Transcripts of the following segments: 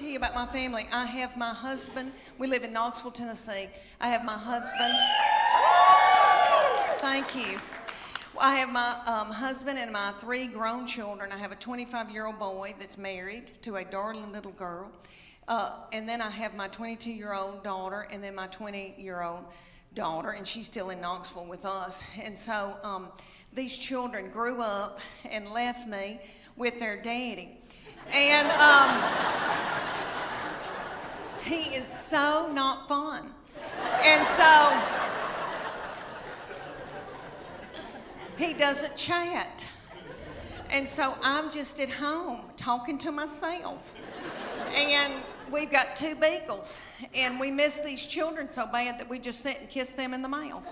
tell you about my family. I have my husband. We live in Knoxville, Tennessee. I have my husband. Thank you. I have my husband and my 3 grown children. I have a 25-year-old boy that's married to a darling little girl. And then I have my 22-year-old daughter and then my 20-year-old daughter, and she's still in Knoxville with us. And so these children grew up and left me with their daddy. And he is so not fun. And so he doesn't chat. And so I'm just at home talking to myself. And we've got 2 beagles. And we miss these children so bad that we just sit and kiss them in the mouth.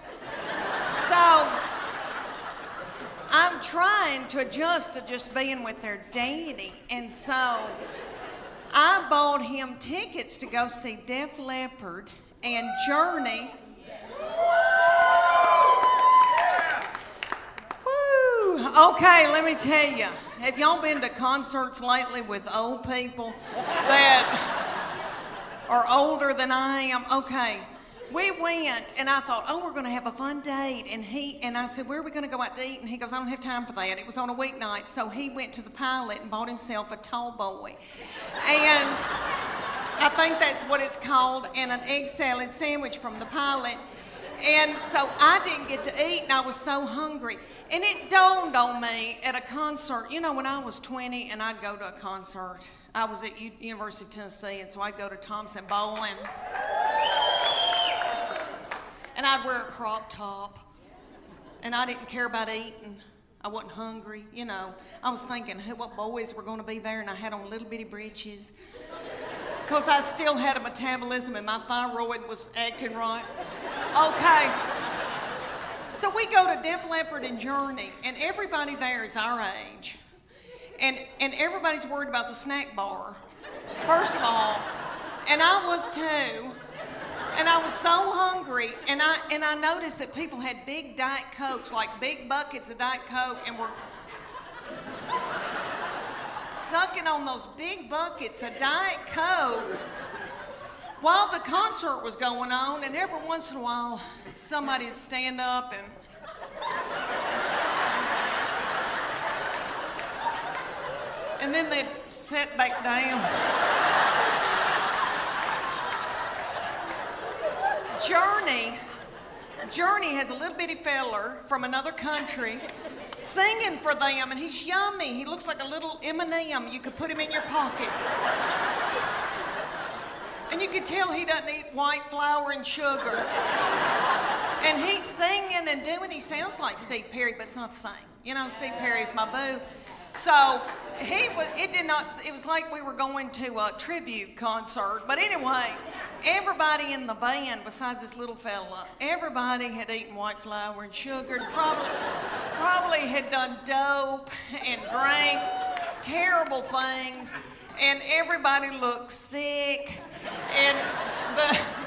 So I'm trying to adjust to just being with their daddy. And so I bought him tickets to go see Def Leopard and Journey. Woo! Okay, let me tell you. Have y'all been to concerts lately with old people that are older than I am? Okay. We went, and I thought, oh, we're going to have a fun date. And I said, where are we going to go out to eat? And he goes, I don't have time for that. It was on a weeknight. So he went to the Pilot and bought himself a tall boy. And I think that's what it's called, and an egg salad sandwich from the Pilot. And so I didn't get to eat, and I was so hungry. And it dawned on me at a concert. You know, when I was 20 and I'd go to a concert, I was at University of Tennessee, and so I'd go to Thompson Bowling. And I'd wear a crop top, and I didn't care about eating. I wasn't hungry, you know. I was thinking what boys were going to be there, and I had on little bitty breeches because I still had a metabolism and my thyroid was acting right. Okay. So we go to Def Leopard and Journey, and everybody there is our age. And everybody's worried about the snack bar, first of all. And I was too. And I was so hungry, and I noticed that people had big Diet Cokes, like big buckets of Diet Coke, and were sucking on those big buckets of Diet Coke while the concert was going on. And every once in a while, somebody would stand up and then they'd sit back down. Journey has a little bitty feller from another country singing for them, and he's yummy. He looks like a little M&M. You could put him in your pocket. And you could tell he doesn't eat white flour and sugar. And he's singing and doing, he sounds like Steve Perry, but it's not the same. You know, Steve Perry is my boo. So it was like we were going to a tribute concert. But anyway, everybody in the band, besides this little fella, everybody had eaten white flour and sugar, and probably had done dope and drank terrible things, and everybody looked sick, and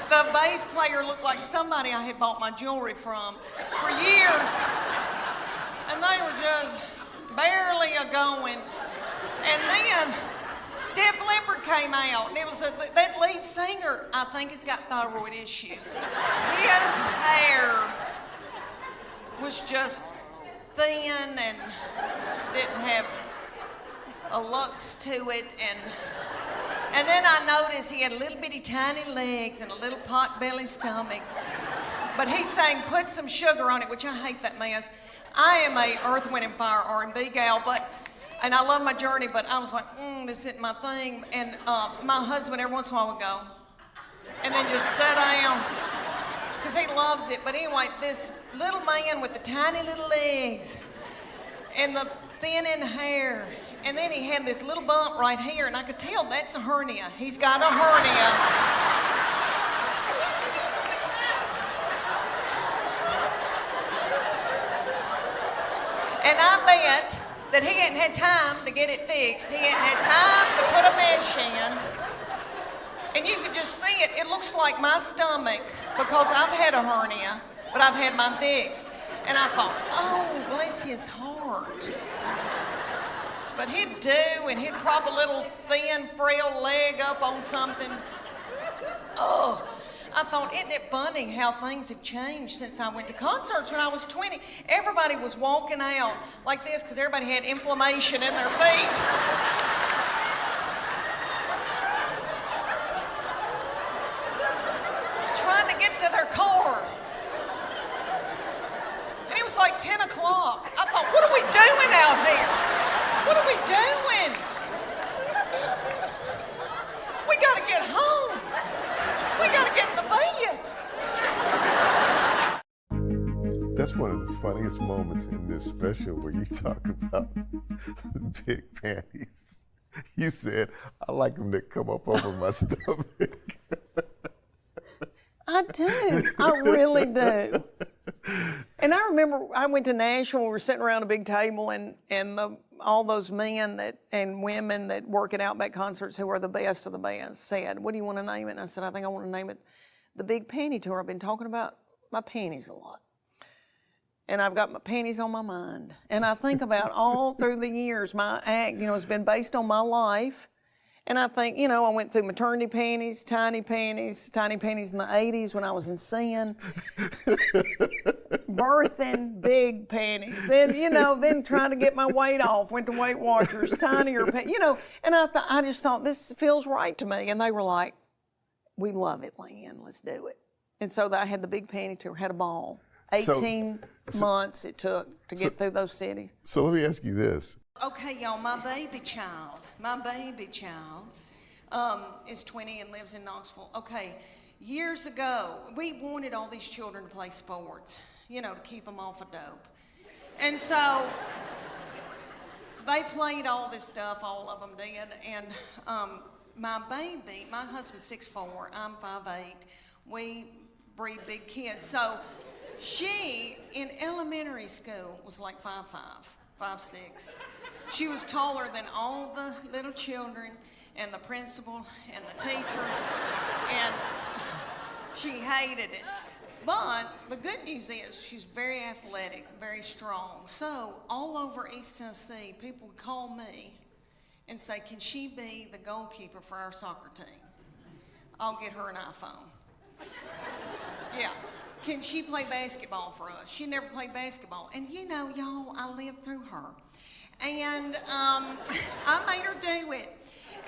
the bass player looked like somebody I had bought my jewelry from for years, and they were just barely a-going. And then Def Leppard came out, and it was that lead singer, I think, has got thyroid issues. His hair was just thin and didn't have a lux to it, and then I noticed he had little bitty tiny legs and a little pot-belly stomach. But he sang "Put Some Sugar on It," which I hate that mess. I am a Earth, Wind, and Fire R&B gal, and I love my Journey, but I was like, this isn't my thing. And my husband every once in a while would go, and then just sit down, because he loves it. But anyway, this little man with the tiny little legs and the thin in hair, and then he had this little bump right here, and I could tell that's a hernia. He's got a hernia. And I bet that he hadn't had time to get it fixed. He hadn't had time to put a mesh in. And you can just see it. It looks like my stomach, because I've had a hernia, but I've had mine fixed. And I thought, oh, bless his heart. But he'd do, and he'd prop a little thin, frail leg up on something. Oh, I thought, isn't it funny how things have changed since I went to concerts when I was 20? Everybody was walking out like this because everybody had inflammation in their feet. Trying to get to their car. And it was like 10 o'clock. I thought, what are we doing out here? What are we doing? We gotta get home. We gotta get in the bed. That's one of the funniest moments in this special where you talk about big panties. You said, I like them to come up over my stomach. I do. I really do. And I remember I went to Nashville, we were sitting around a big table, and all those men and women that work at Outback Concerts who are the best of the best said, what do you want to name it? And I said, I think I want to name it the Big Panty Tour. I've been talking about my panties a lot. And I've got my panties on my mind. And I think about all through the years, my act, has been based on my life. And I think, I went through maternity panties, tiny panties in the 80s when I was in sin, birthing, big panties. Then, then trying to get my weight off, went to Weight Watchers, tinier panties, And I just thought, this feels right to me. And they were like, we love it, Leanne, let's do it. And so I had the Big Panty Tour, had a ball. 18 months it took to get through those cities. So let me ask you this. Okay, y'all, my baby child is 20 and lives in Knoxville. Okay, years ago, we wanted all these children to play sports, to keep them off of dope. And so they played all this stuff, all of them did, and my husband's 6'4", I'm 5'8", we breed big kids. So she, in elementary school, was like 5'5", 5'6". She was taller than all the little children and the principal and the teachers, and she hated it. But the good news is she's very athletic, very strong. So all over East Tennessee, people would call me and say, can she be the goalkeeper for our soccer team? I'll get her an iPhone. Yeah. Can she play basketball for us? She never played basketball. And y'all, I lived through her. And I made her do it.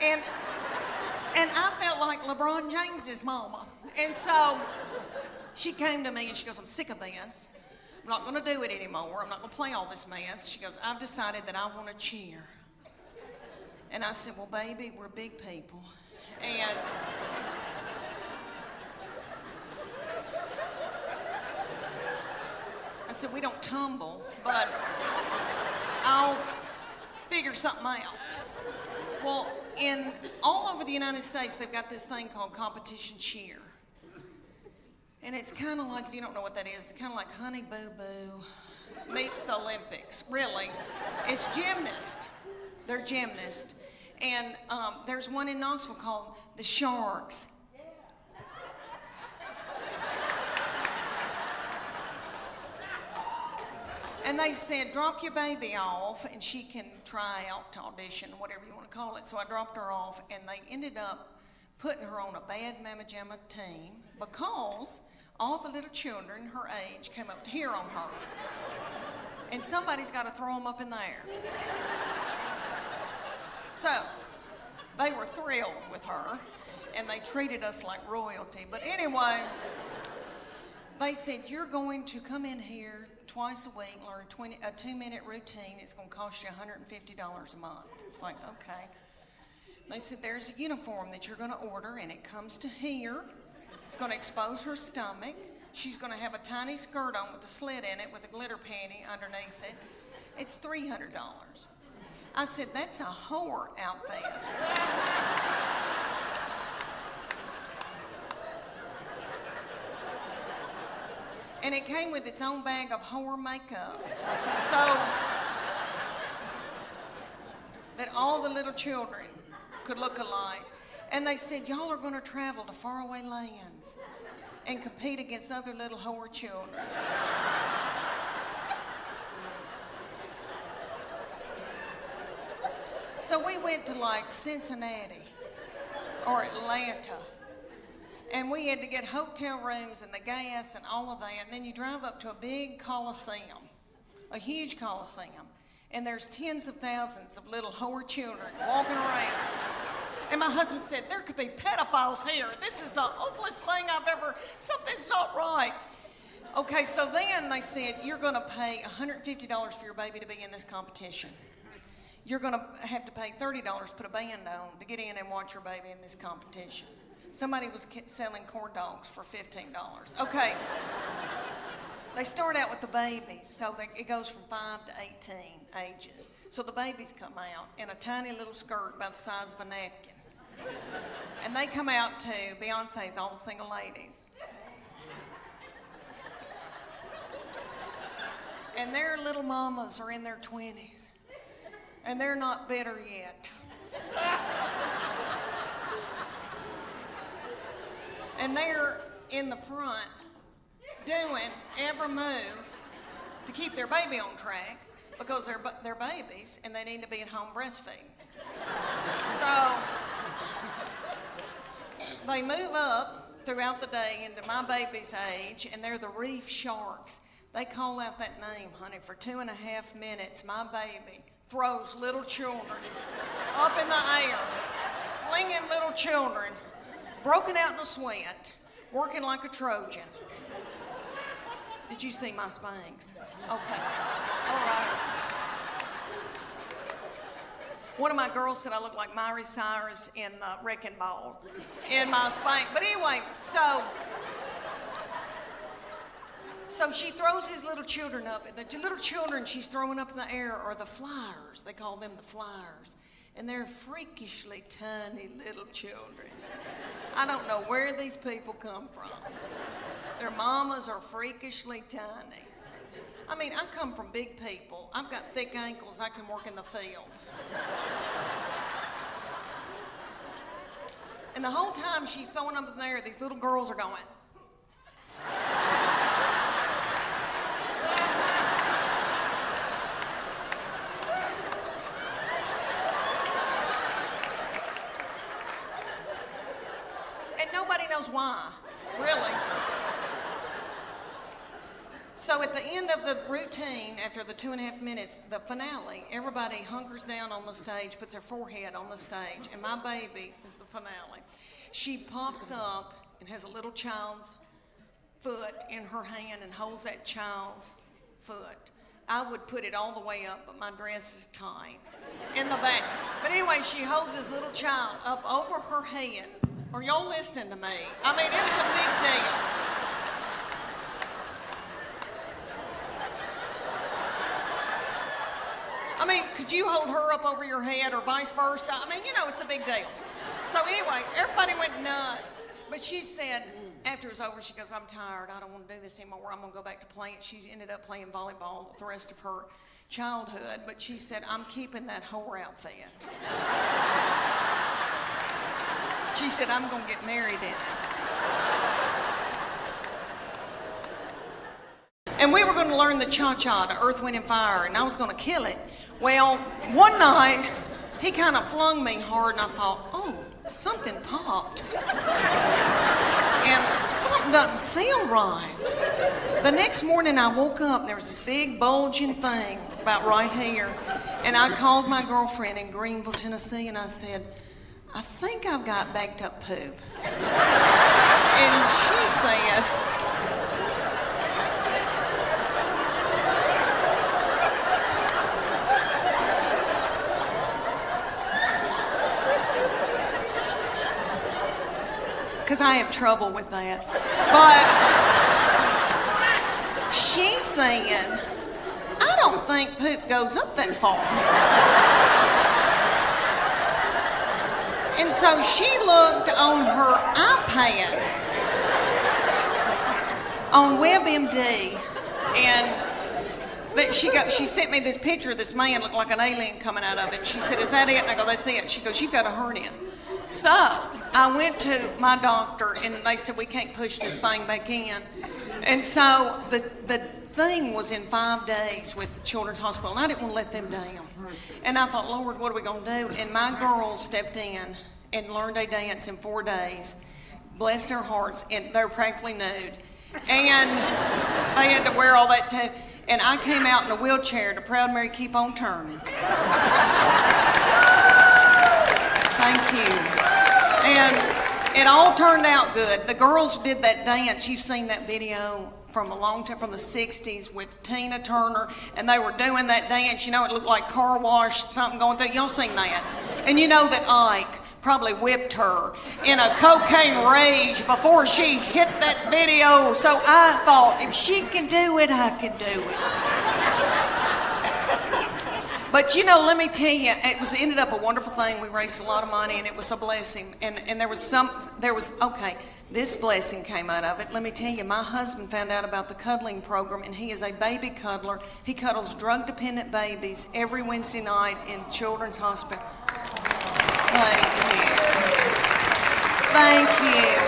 And I felt like LeBron James's mama. And so she came to me and she goes, I'm sick of this. I'm not gonna do it anymore. I'm not gonna play all this mess. She goes, I've decided that I wanna cheer. And I said, well, baby, we're big people. And I said, we don't tumble, but I'll figure something out. Well, all over the United States, they've got this thing called competition cheer. And it's kind of like, if you don't know what that is, it's kind of like Honey Boo Boo meets the Olympics, really. It's gymnast. They're gymnasts. And there's one in Knoxville called the Sharks. And they said, drop your baby off and she can try out to audition, whatever you want to call it. So I dropped her off and they ended up putting her on a bad Mama Jamma team because all the little children her age came up to hear on her. And somebody's got to throw them up in the air. So they were thrilled with her and they treated us like royalty. But anyway, they said, you're going to come in here twice a week, learn a 2-minute routine. It's going to cost you $150 a month. It's like, okay. They said, there's a uniform that you're going to order, and it comes to here. It's going to expose her stomach. She's going to have a tiny skirt on with a slit in it with a glitter panty underneath it. It's $300. I said, that's a whore outfit. And it came with its own bag of whore makeup. So that all the little children could look alike. And they said, y'all are gonna travel to faraway lands and compete against other little whore children. So we went to like Cincinnati or Atlanta. And we had to get hotel rooms and the gas and all of that. And then you drive up to a big coliseum, a huge coliseum. And there's tens of thousands of little whore children walking around. And my husband said, there could be pedophiles here. This is the awfulest thing I've ever, something's not right. Okay, so then they said, you're gonna pay $150 for your baby to be in this competition. You're gonna have to pay $30 to put a band on to get in and watch your baby in this competition. Somebody was selling corn dogs for $15. Okay. They start out with the babies, so it goes from 5 to 18 ages. So the babies come out in a tiny little skirt about the size of a napkin. And they come out to Beyonce's All the Single Ladies. And their little mamas are in their 20s. And they're not bitter yet. And they're in the front doing every move to keep their baby on track because they're babies and they need to be at home breastfeeding. So they move up throughout the day into my baby's age, and they're the reef sharks. They call out that name, honey, for 2.5 minutes. My baby throws little children up in the air, flinging little children, broken out in a sweat, working like a Trojan. Did you see my Spanx? Okay, all right. One of my girls said I look like Miley Cyrus in the Wrecking Ball in my Spanx. But anyway, so she throws these little children up. The little children she's throwing up in the air are the flyers. They call them the flyers. And they're freakishly tiny little children. I don't know where these people come from. Their mamas are freakishly tiny. I mean, I come from big people. I've got thick ankles. I can work in the fields. And the whole time she's throwing them in there, these little girls are going. And nobody knows why, really. So at the end of the routine, after the 2.5 minutes, the finale, everybody hunkers down on the stage, puts their forehead on the stage, and my baby is the finale. She pops up and has a little child's foot in her hand and holds that child's foot. I would put it all the way up, but my dress is tight in the back. But anyway, she holds this little child up over her head. Are y'all listening to me? I mean, it's a big deal. I mean, could you hold her up over your head or vice versa? I mean, you know, it's a big deal. So anyway, everybody went nuts. But she said, after it was over, she goes, I'm tired. I don't want to do this anymore. I'm going to go back to playing. She ended up playing volleyball the rest of her childhood. But she said, I'm keeping that whore outfit. She said, I'm going to get married in it. And we were going to learn the cha-cha to Earth, Wind, and Fire, and I was going to kill it. Well, one night, he kind of flung me hard, and I thought, oh, something popped. And something doesn't feel right. The next morning, I woke up, and there was this big bulging thing about right here. And I called my girlfriend in Greenville, Tennessee, and I said, I think I've got backed up poop. And she said, because I have trouble with that. But she said, I don't think poop goes up that far. And so she looked on her iPad on WebMD, and she sent me this picture of this man looked like an alien coming out of him. She said, is that it? And I go, that's it. She goes, you've got a hernia. So I went to my doctor, and they said, we can't push this thing back in. And so the thing was in 5 days with the Children's Hospital, and I didn't want to let them down. And I thought, Lord, what are we going to do? And my girls stepped in and learned a dance in 4 days. Bless their hearts, and they were practically nude. And they had to wear all that too. And I came out in a wheelchair to Proud Mary Keep On Turning. Thank you. And it all turned out good. The girls did that dance. You've seen that video from a long time, from the 60s with Tina Turner, and they were doing that dance. You know, it looked like car wash, something going through. Y'all seen that? And you know that Ike probably whipped her in a cocaine rage before she hit that video. So I thought, if she can do it, I can do it. But you know, let me tell you, it ended up a wonderful thing. We raised a lot of money, and it was a blessing. And okay, this blessing came out of it. Let me tell you, my husband found out about the cuddling program, and he is a baby cuddler. He cuddles drug-dependent babies every Wednesday night in Children's Hospital. Thank you. Thank you.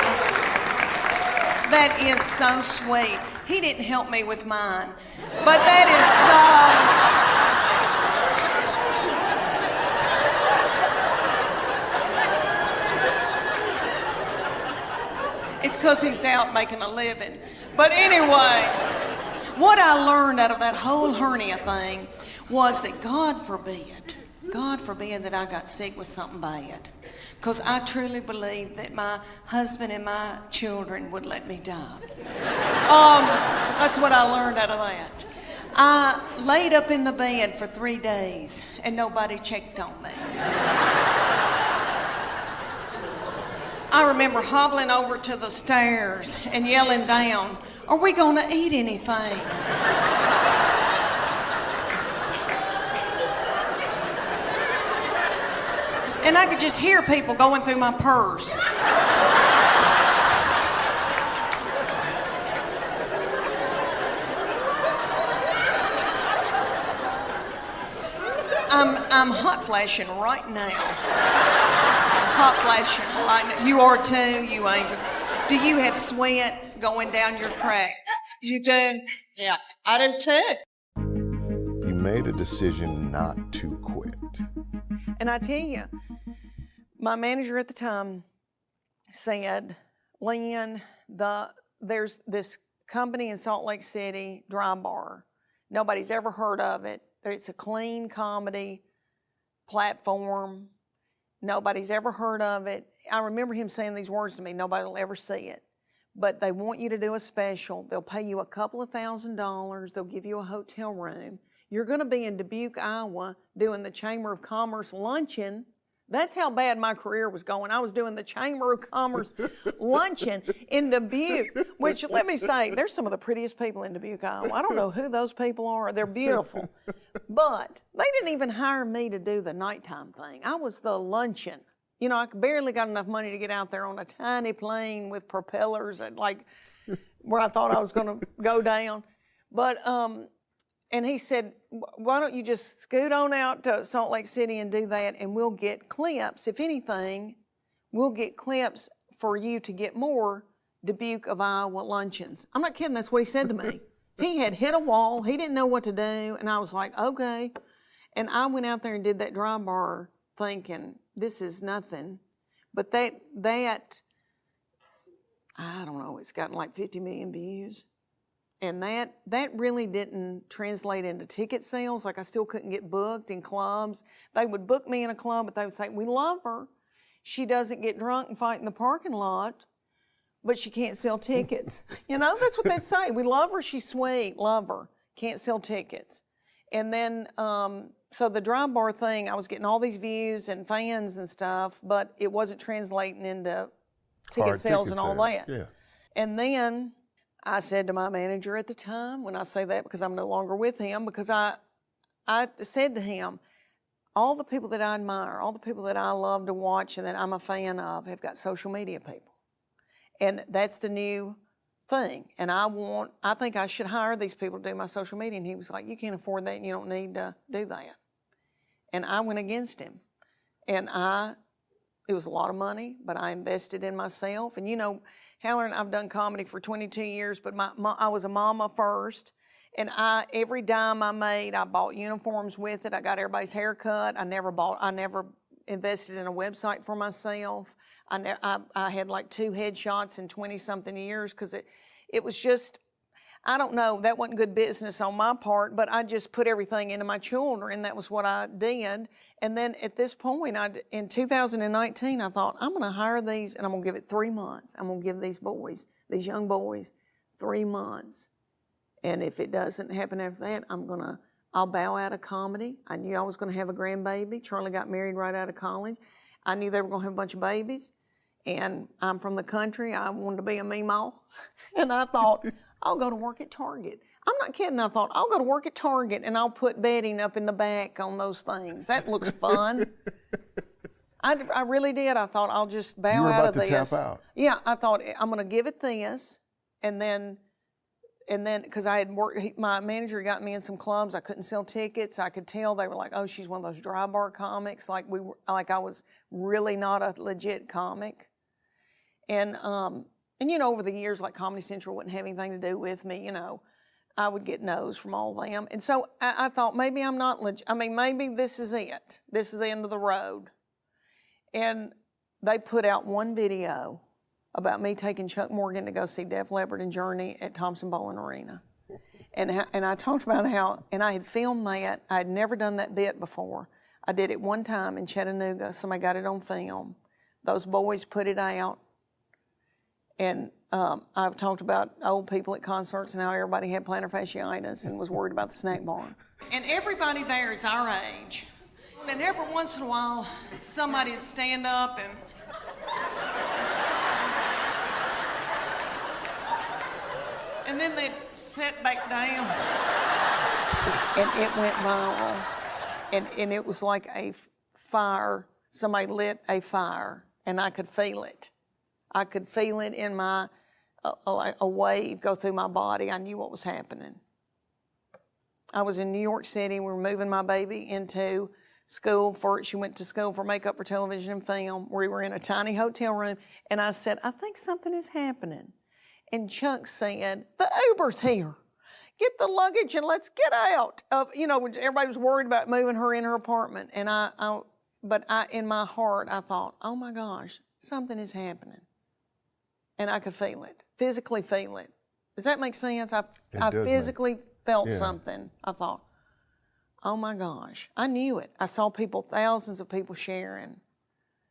That is so sweet. He didn't help me with mine, but that is so... It's because he was out making a living. But anyway, what I learned out of that whole hernia thing was that God forbid that I got sick with something bad. Because I truly believe that my husband and my children would let me die. That's what I learned out of that. I laid up in the bed for 3 days and nobody checked on me. I remember hobbling over to the stairs and yelling down, "Are we gonna eat anything?" And I could just hear people going through my purse. I'm hot flashing right now. Hot flashing right now. You are too, you angel. Do you have sweat going down your crack? You do? Yeah, I do too. You made a decision not to quit. And I tell you, my manager at the time said, "Leanne, there's this company in Salt Lake City, Dry Bar. Nobody's ever heard of it. It's a clean comedy platform. Nobody's ever heard of it." I remember him saying these words to me, "Nobody will ever see it. But they want you to do a special. They'll pay you a couple of $1,000s. They'll give you a hotel room. You're going to be in Dubuque, Iowa, doing the Chamber of Commerce luncheon." That's how bad my career was going. I was doing the Chamber of Commerce luncheon in Dubuque, which, let me say, there's some of the prettiest people in Dubuque, Iowa. I don't know who those people are. They're beautiful. But they didn't even hire me to do the nighttime thing. I was the luncheon. You know, I barely got enough money to get out there on a tiny plane with propellers at like where I thought I was going to go down. But, and he said, "Why don't you just scoot on out to Salt Lake City and do that, and we'll get clips. If anything, we'll get clips for you to get more Dubuque of Iowa luncheons." I'm not kidding, that's what he said to me. He had hit a wall, he didn't know what to do, and I was like, okay. And I went out there and did that Dry Bar thinking, this is nothing. But that I don't know, it's gotten like 50 million views. And that really didn't translate into ticket sales. Like, I still couldn't get booked in clubs. They would book me in a club, but they would say, "We love her. She doesn't get drunk and fight in the parking lot, but she can't sell tickets." You know, that's what they'd say. "We love her. She's sweet. Love her. Can't sell tickets." And then, so the Dry Bar thing, I was getting all these views and fans and stuff, but it wasn't translating into ticket sales and all that. Yeah. And then I said to my manager at the time, when I say that because I'm no longer with him, because I said to him, all the people that I admire, all the people that I love to watch and that I'm a fan of have got social media people. And that's the new thing. And I think I should hire these people to do my social media. And he was like, "You can't afford that and you don't need to do that." And I went against him. And it was a lot of money, but I invested in myself. And you know, Howard, I've done comedy for 22 years, but I was a mama first, And every dime I made, I bought uniforms with it. I got everybody's hair cut. I never invested in a website for myself. I had like 2 headshots in 20-something years because it was just, I don't know, that wasn't good business on my part, but I just put everything into my children. That was what I did. And then at this point, in 2019, I thought, I'm going to hire these and I'm going to give it 3 months. I'm going to give these young boys 3 months. And if it doesn't happen after that, I'll bow out of comedy. I knew I was going to have a grandbaby. Charlie got married right out of college. I knew they were going to have a bunch of babies. And I'm from the country. I wanted to be a meemaw. And I thought, I'll go to work at Target. I'm not kidding. I thought, I'll go to work at Target and I'll put bedding up in the back on those things. That looks fun. I really did. I thought, I'll just bow out of this. You were about to tap out. Yeah, I thought, I'm going to give it this. And then, because I had worked, my manager got me in some clubs. I couldn't sell tickets. I could tell they were like, oh, she's one of those dry bar comics. Like I was really not a legit comic. And over the years, like Comedy Central wouldn't have anything to do with me. I would get no's from all of them. And so I thought maybe I'm not legit. Maybe this is it. This is the end of the road. And they put out one video about me taking Chuck Morgan to go see Def Leopard and Journey at Thompson Bowling Arena. And I talked about how, and I had filmed that. I had never done that bit before. I did it one time in Chattanooga. Somebody got it on film. Those boys put it out. And I've talked about old people at concerts and how everybody had plantar fasciitis and was worried about the snack bar. And everybody there is our age. And every once in a while, somebody would stand up and then they'd sit back down. And it went viral. And it was like a fire. Somebody lit a fire, and I could feel it. I could feel it in a wave go through my body. I knew what was happening. I was in New York City. We were moving my baby into school she went to school for makeup for television and film. We were in a tiny hotel room, and I said, I think something is happening. And Chuck said, the Uber's here. Get the luggage and let's get out. When everybody was worried about moving her in her apartment. And but in my heart, I thought, oh my gosh, something is happening. And I could feel it, physically feel it. Does that make sense? I physically felt something. I thought, oh my gosh, I knew it. I saw thousands of people sharing.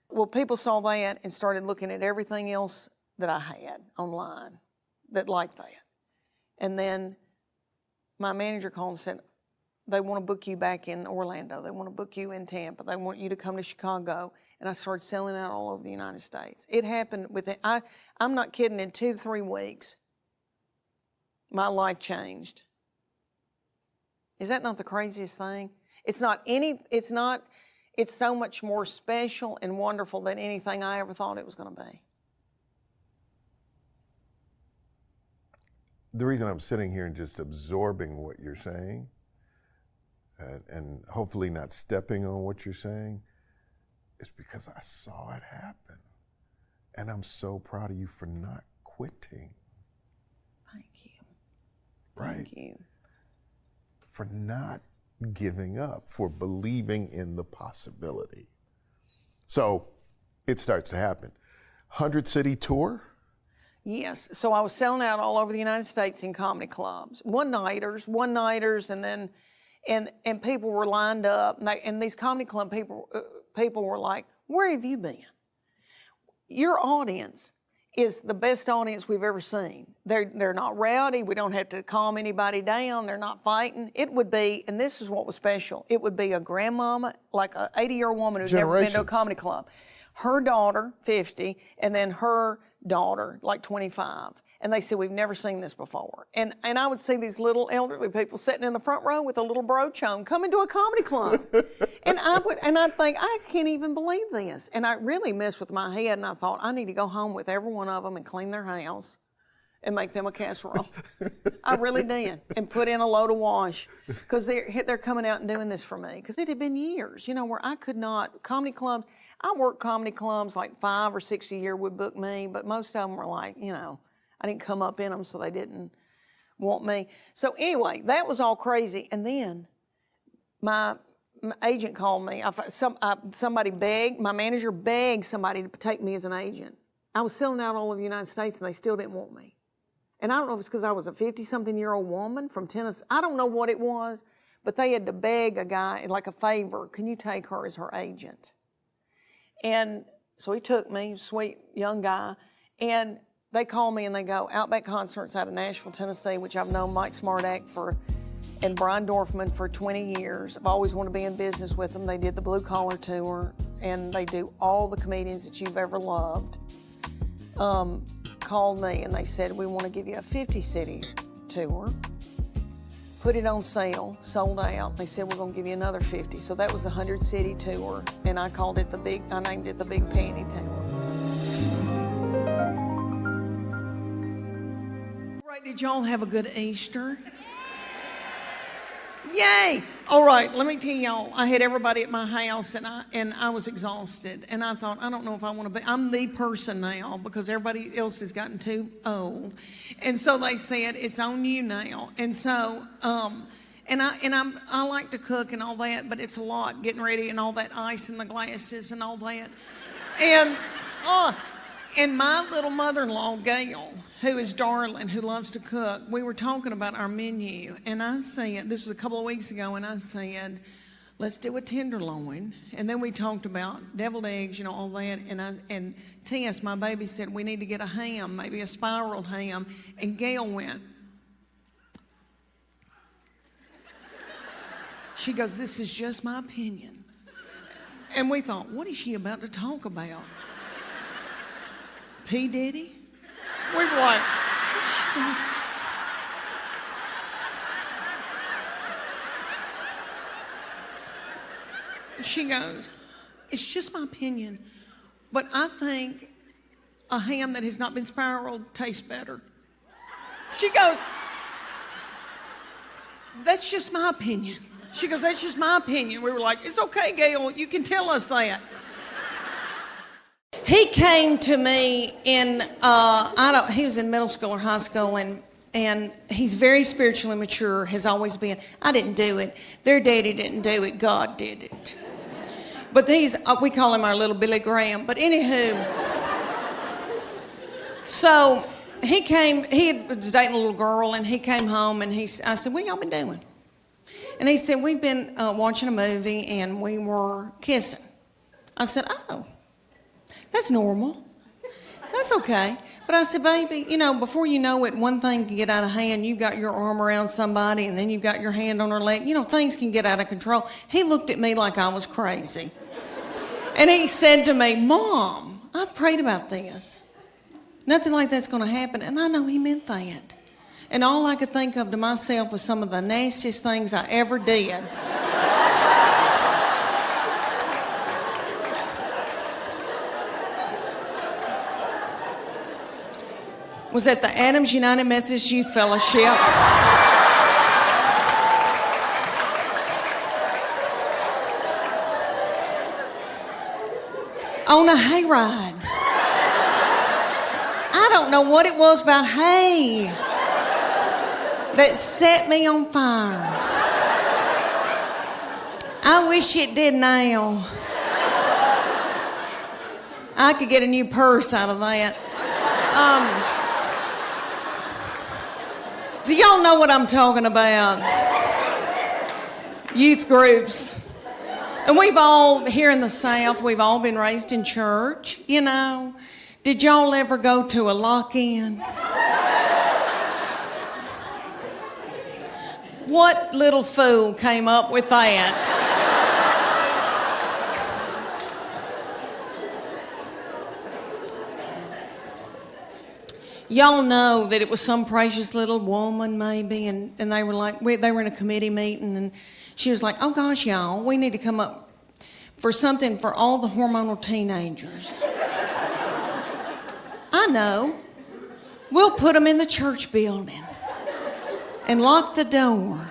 Well, people saw that and started looking at everything else that I had online that liked that. And then my manager called and said, they want to book you back in Orlando. They want to book you in Tampa. They want you to come to Chicago. And I started selling out all over the United States. It happened I'm not kidding, in 2 to 3 weeks, my life changed. Is that not the craziest thing? It's so much more special and wonderful than anything I ever thought it was going to be. The reason I'm sitting here and just absorbing what you're saying, and hopefully not stepping on what you're saying, is because I saw it happen. And I'm so proud of you for not quitting. Thank you. Right? Thank you. For not giving up, for believing in the possibility. So it starts to happen. 100-city tour? Yes. So I was selling out all over the United States in comedy clubs. One-nighters, and then and people were lined up. And these comedy club people were like, where have you been? Your audience is the best audience we've ever seen. They're not rowdy. We don't have to calm anybody down. They're not fighting. It would be, and this is what was special, it would be a grandmama, like an 80-year-old woman who's never been to a comedy club. Her daughter, 50, and then her daughter, like 25. And they said, we've never seen this before. And I would see these little elderly people sitting in the front row with a little brooch on, coming to a comedy club. and I'd think, I can't even believe this. And I really messed with my head, and I thought, I need to go home with every one of them and clean their house and make them a casserole. I really did. And put in a load of wash. Because they're coming out and doing this for me. Because it had been years, where I could not, comedy clubs, I worked comedy clubs like 5 or 6 a year would book me, but most of them were like, I didn't come up in them, so they didn't want me. So anyway, that was all crazy. And then my agent called me. Somebody begged, my manager begged somebody to take me as an agent. I was selling out all over the United States and they still didn't want me. And I don't know if it's because I was a 50-something-year-old woman from Tennessee. I don't know what it was, but they had to beg a guy, like a favor, can you take her as her agent? And so he took me, sweet young guy, and they call me and they go, Outback Concerts out of Nashville, Tennessee, which I've known Mike Smartack and Brian Dorfman for 20 years. I've always wanted to be in business with them. They did the Blue Collar Tour, and they do all the comedians that you've ever loved. Called me and they said, we want to give you a 50-city tour. Put it on sale, sold out. They said, we're going to give you another 50. So that was the 100-city tour, and I named it the Big Panty Tour. Right, did y'all have a good Easter? Yay! All right, let me tell y'all, I had everybody at my house and I was exhausted. And I thought, I don't know if I want to be, I'm the person now because everybody else has gotten too old. And so they said, it's on you now. And so, I like to cook and all that, but it's a lot getting ready and all that ice in the glasses and all that. And my little mother-in-law, Gail, who is darling, who loves to cook, we were talking about our menu, and I said, this was a couple of weeks ago, and I said, let's do a tenderloin. And then we talked about deviled eggs, all that, and Tess, my baby, said, we need to get a ham, maybe a spiraled ham, and Gail went. She goes, this is just my opinion. And we thought, what is she about to talk about? P. Diddy? We were like, she goes, it's just my opinion, but I think a ham that has not been spiraled tastes better. She goes, that's just my opinion. She goes, that's just my opinion. We were like, it's okay, Gail, you can tell us that. He came to me in, he was in middle school or high school, and he's very spiritually mature, has always been. I didn't do it. Their daddy didn't do it. God did it. But we call him our little Billy Graham. But anywho, so he was dating a little girl, and he came home, and I said, what y'all been doing? And he said, we've been watching a movie, and we were kissing. I said, oh. That's normal. That's okay. But I said, baby, before you know it, one thing can get out of hand. You've got your arm around somebody, and then you've got your hand on her leg. Things can get out of control. He looked at me like I was crazy. And he said to me, Mom, I've prayed about this. Nothing like that's going to happen. And I know he meant that. And all I could think of to myself was some of the nastiest things I ever did. Was at the Adams United Methodist Youth Fellowship. On a hayride. I don't know what it was about hay that set me on fire. I wish it did now. I could get a new purse out of that. Do y'all know what I'm talking about? Youth groups. And we've all, here in the South, we've all been raised in church, Did y'all ever go to a lock-in? What little fool came up with that? Y'all know that it was some precious little woman maybe, and they were like, they were in a committee meeting, and she was like, oh gosh, y'all, we need to come up for something for all the hormonal teenagers. I know. We'll put them in the church building and lock the door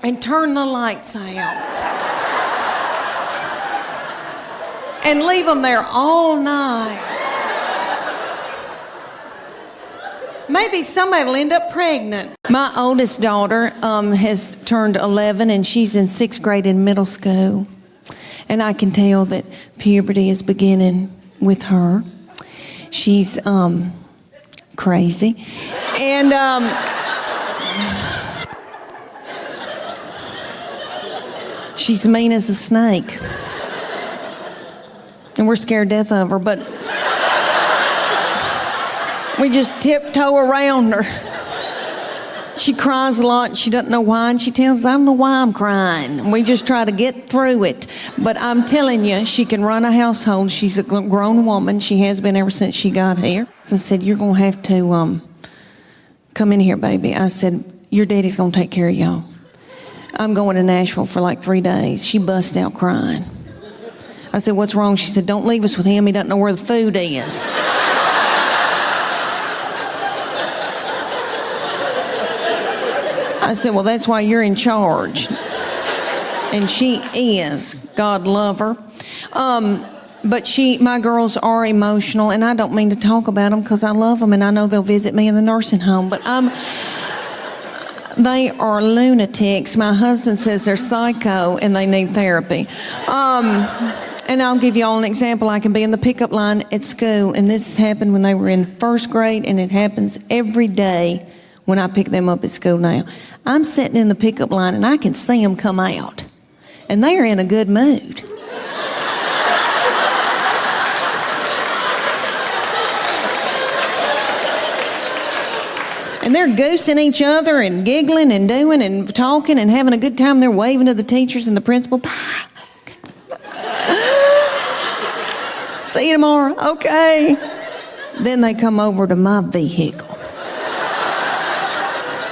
and turn the lights out and leave them there all night. Maybe somebody will end up pregnant. My oldest daughter has turned 11, and she's in 6th grade in middle school. And I can tell that puberty is beginning with her. She's crazy. And she's mean as a snake. And we're scared to death of her, but we just tiptoe around her. She cries a lot, and she doesn't know why, and she tells us, I don't know why I'm crying. And we just try to get through it. But I'm telling you, she can run a household. She's a grown woman. She has been ever since she got here. So I said, you're going to have to come in here, baby. I said, your daddy's going to take care of y'all. I'm going to Nashville for like 3 days. She bust out crying. I said, what's wrong? She said, don't leave us with him. He doesn't know where the food is. I said, well, that's why you're in charge. And she is. God love her. But my girls are emotional, and I don't mean to talk about them because I love them, and I know they'll visit me in the nursing home. But they are lunatics. My husband says they're psycho, and they need therapy. And I'll give you all an example. I can be in the pickup line at school, and this has happened when they were in 1st grade, and it happens every day when I pick them up at school now. I'm sitting in the pickup line, and I can see them come out, and they are in a good mood. And they're goosing each other and giggling and doing and talking and having a good time. They're waving to the teachers and the principal. See you tomorrow. Okay. Then they come over to my vehicle.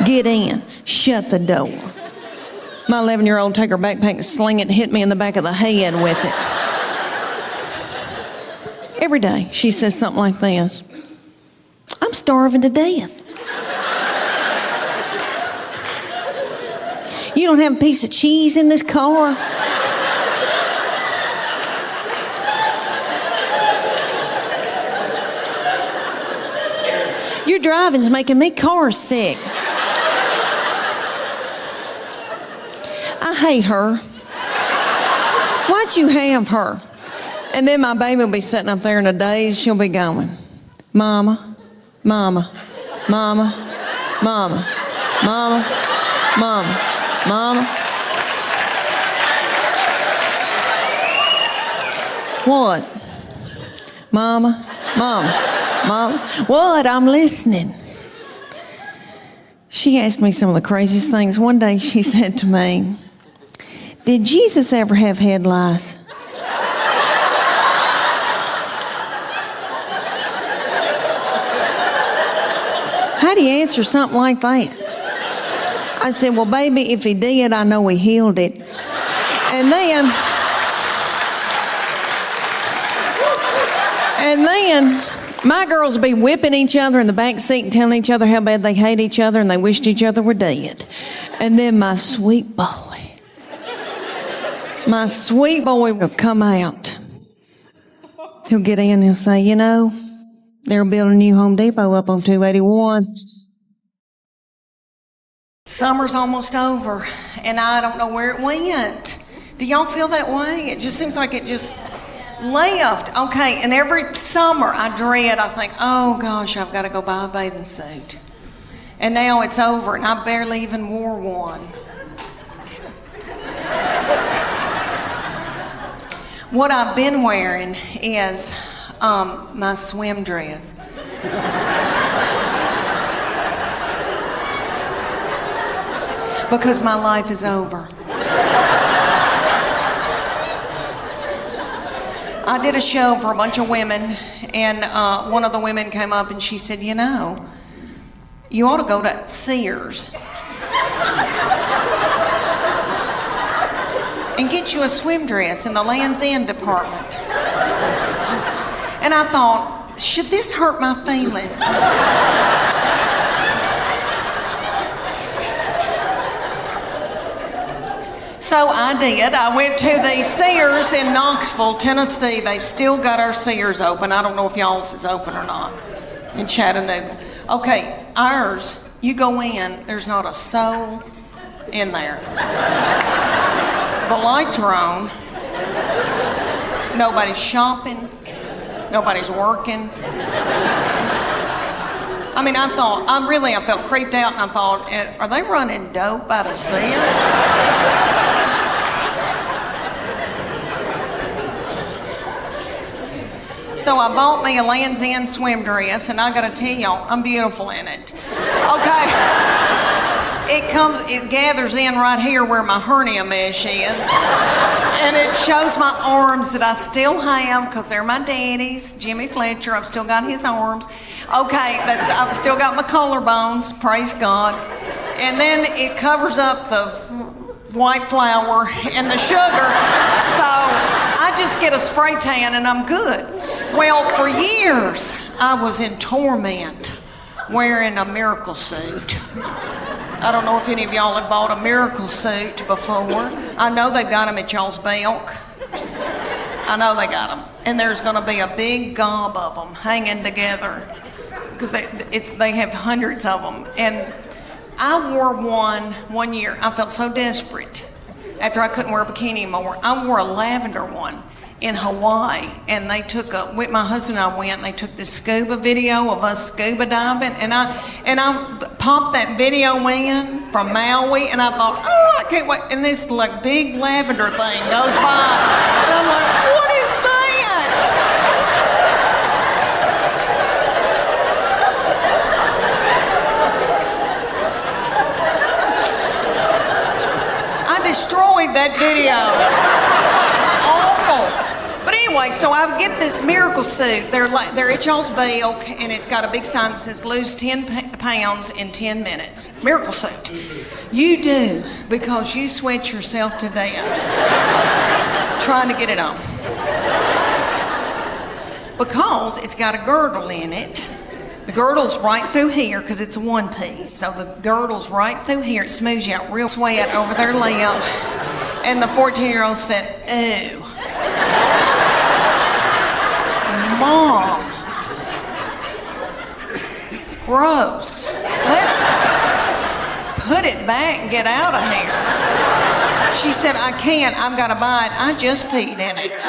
Get in. Shut the door. My 11-year-old take her backpack and sling it and hit me in the back of the head with it. Every day she says something like this. I'm starving to death. You don't have a piece of cheese in this car? Your driving's making me car sick. I hate her. Why'd you have her? And then my baby will be sitting up there in a daze. She'll be going, Mama, Mama, Mama, Mama, Mama, Mama, Mama. What? Mama, Mama, Mama. What? I'm listening. She asked me some of the craziest things. One day she said to me, did Jesus ever have head lice? How do you answer something like that? I said, well, baby, if he did, I know he healed it. And then my girls would be whipping each other in the back seat and telling each other how bad they hate each other and they wished each other were dead. And then my sweet boy will come out. He'll get in and he'll say, you know, they're building a new Home Depot up on 281. Summer's almost over, and I don't know where it went. Do y'all feel that way? It just seems like it just left. Okay, and every summer I think, oh gosh, I've got to go buy a bathing suit. And now it's over, and I barely even wore one. What I've been wearing is my swim dress. Because my life is over. I did a show for a bunch of women, and one of the women came up and she said, you know, you ought to go to Sears and get you a swim dress in the Land's End department. And I thought, should this hurt my feelings? So I did. I went to the Sears in Knoxville, Tennessee. They've still got our Sears open. I don't know if y'all's is open or not in Chattanooga. Okay, ours, you go in, there's not a soul in there. The lights are on. Nobody's shopping. Nobody's working. I mean, I felt creeped out, and I thought, are they running dope out of Sears? So I bought me a Land's End swim dress, and I gotta tell y'all, I'm beautiful in it. Okay. It gathers in right here where my hernia mesh is. And it shows my arms that I still have, because they're my daddy's. Jimmy Fletcher, I've still got his arms. Okay, I've still got my collarbones, praise God. And then it covers up the white flour and the sugar. So I just get a spray tan and I'm good. Well, for years, I was in torment wearing a miracle suit. I don't know if any of y'all have bought a miracle suit before. I know they've got them at y'all's Belk. I know they got them. And there's gonna be a big gob of them hanging together, because they have hundreds of them. And I wore one year. I felt so desperate after I couldn't wear a bikini anymore. I wore a lavender one in Hawaii, and my husband and I went, and they took this scuba video of us scuba diving, and I popped that video in from Maui, and I thought, oh, I can't wait, and this like big lavender thing goes by, and I'm like, what is that? I destroyed that video. It's awful. But anyway, so I get this miracle suit. They're at y'all's Belk, and it's got a big sign that says lose 10 pounds in 10 minutes. Miracle suit. You do, because you sweat yourself to death trying to get it on. Because it's got a girdle in it. The girdle's right through here, because it's a one piece. So the girdle's right through here. It smooths you out real sweat over their lip. And the 14-year-old said, ooh. Mom. Gross. Let's put it back and get out of here. She said, I can't. I've got to buy it. I just peed in it.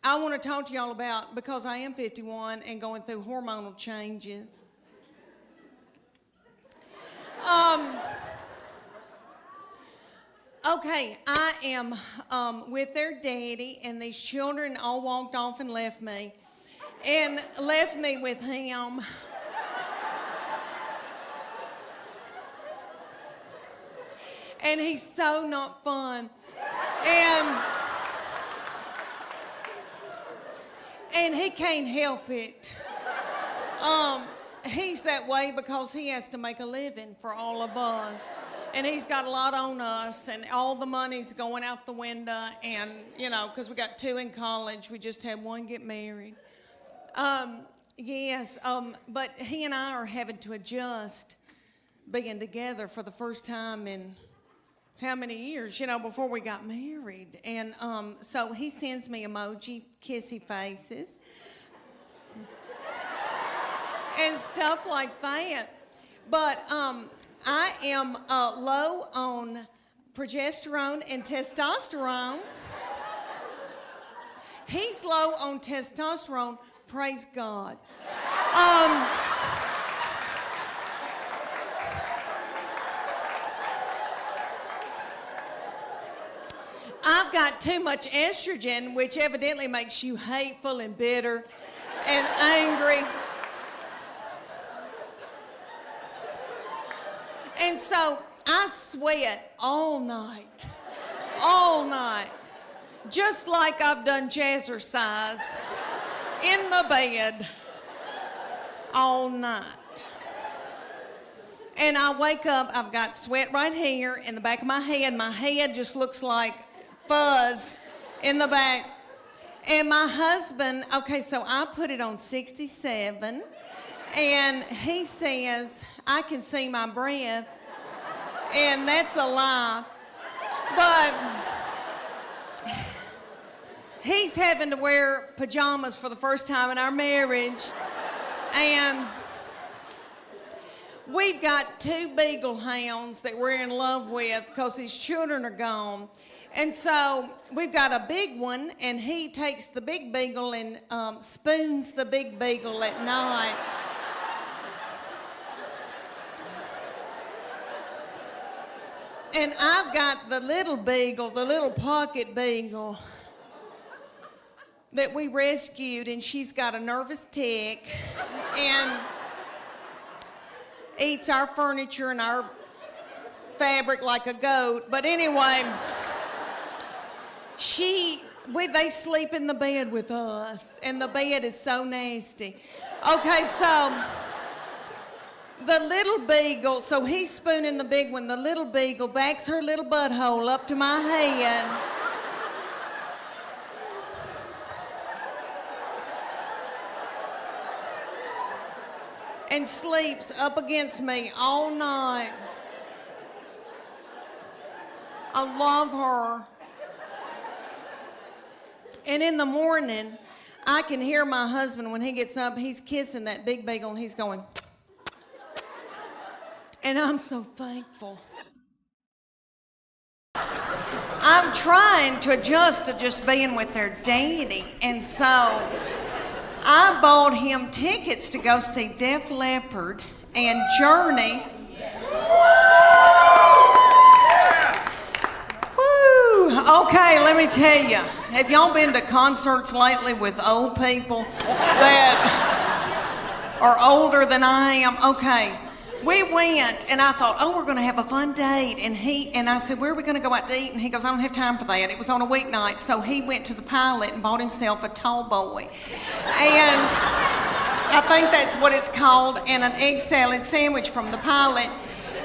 I want to talk to y'all about, because I am 51 and going through hormonal changes. Okay, I am with their daddy, and these children all walked off and left me with him. And he's so not fun. And he can't help it. He's that way because he has to make a living for all of us. And he's got a lot on us, and all the money's going out the window, and, because we got 2 in college, we just had 1 get married. But he and I are having to adjust being together for the first time in how many years, before we got married. And so he sends me emoji, kissy faces, and stuff like that. But I am low on progesterone and testosterone. He's low on testosterone, praise God. I've got too much estrogen, which evidently makes you hateful and bitter and angry. And so I sweat all night, just like I've done jazzercise in the bed all night. And I wake up, I've got sweat right here in the back of my head. My head just looks like fuzz in the back. And my husband, okay, so I put it on 67, and he says, I can see my breath, and that's a lie. But he's having to wear pajamas for the first time in our marriage. And we've got 2 beagle hounds that we're in love with because his children are gone. And so we've got a big one, and he takes the big beagle and spoons the big beagle at night. And I've got the little beagle, the little pocket beagle that we rescued, and she's got a nervous tick and eats our furniture and our fabric like a goat. But anyway, they sleep in the bed with us, and the bed is so nasty. Okay, so the little beagle, so he's spooning the big one. The little beagle backs her little butthole up to my head. And sleeps up against me all night. I love her. And in the morning, I can hear my husband when he gets up, he's kissing that big beagle and he's going, and I'm so thankful. I'm trying to adjust to just being with their daddy, and so I bought him tickets to go see Def Leopard and Journey. Woo! Okay, let me tell you. Have y'all been to concerts lately with old people that are older than I am? Okay. We went, and I thought, oh, we're going to have a fun date. And I said, where are we going to go out to eat? And he goes, I don't have time for that. It was on a weeknight. So he went to the Pilot and bought himself a tall boy. And I think that's what it's called, and an egg salad sandwich from the Pilot.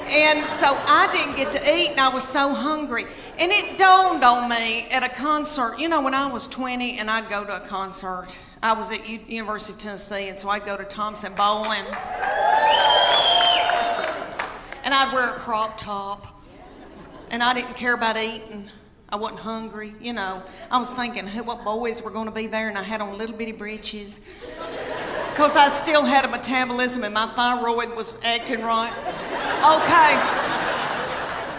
And so I didn't get to eat, and I was so hungry. And it dawned on me at a concert. You know, when I was 20 and I'd go to a concert, I was at University of Tennessee, and so I'd go to Thompson Bowling. And I'd wear a crop top. And I didn't care about eating. I wasn't hungry, you know. I was thinking what boys were going to be there, and I had on little bitty breeches. Because I still had a metabolism and my thyroid was acting right. Okay.